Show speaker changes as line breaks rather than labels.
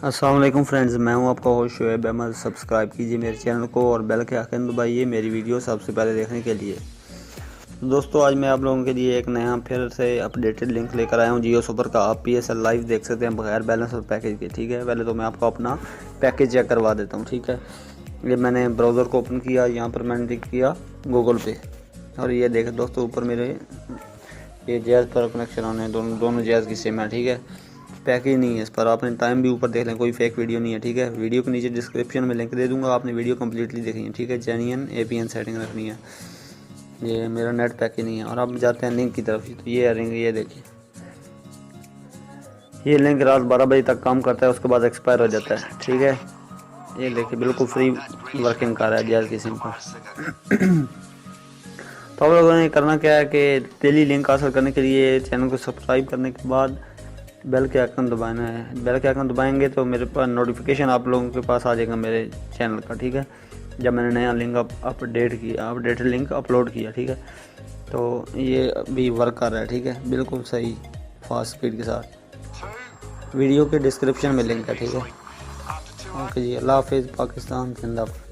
अस्सलाम वालेकुम फ्रेंड्स, मैं हूं आपका होस्ट शुएब अहमद। सब्सक्राइब कीजिए मेरे चैनल को और बेल के आइकन दबाइए मेरी वीडियो सबसे पहले देखने के लिए। तो दोस्तों, आज मैं आप लोगों के लिए एक नया फिर से अपडेटेड लिंक लेकर आया हूं जियो सुपर का। आप PSL लाइव देख सकते हैं बगैर बैलेंस और पैकेज के। ठीक है, पहले तो मैं आपको अपना पैकेज चेक करवा देता हूँ। ठीक है, ये मैंने ब्राउज़र को ओपन किया, यहाँ पर मैंने टिक किया गूगल पे, और ये देखें दोस्तों ऊपर मेरे ये जैज़ पर कनेक्शन ऑन है, दोनों जैज़ की सिम है। ठीक है, पैकेज नहीं है इस पर, आपने टाइम भी ऊपर देख लें, कोई फेक वीडियो नहीं है। ठीक है, वीडियो के नीचे डिस्क्रिप्शन में लिंक दे दूंगा, आपने वीडियो कम्प्लीटली देखनी है। ठीक है, जेन्युइन APN सेटिंग रखनी है। ये मेरा नेट पैकेज नहीं है। और अब जाते हैं लिंक की तरफ। तो ये लिंक, ये देखिए, ये लिंक रात 12 बजे तक काम करता है, उसके बाद एक्सपायर हो जाता है। ठीक है, ये देखिए बिल्कुल फ्री वर्किंग कर रहा है जैज़ की सिम पर। तो आप लोगों ने करना क्या है कि डेली लिंक हासिल करने के लिए चैनल को सब्सक्राइब करने के बाद बेल के आइकन दबाना है। बेल के आइकन दबाएंगे तो मेरे पास नोटिफिकेशन आप लोगों के पास आ जाएगा मेरे चैनल का। ठीक है, जब मैंने नया लिंक अपडेटेड लिंक अपलोड किया। ठीक है, तो ये अभी वर्क कर रहा है। ठीक है, बिल्कुल सही फास्ट स्पीड के साथ। वीडियो के डिस्क्रिप्शन में लिंक है। ठीक है, ओके जी, अल्लाह हाफिज़। पाकिस्तान जिंदाबाद।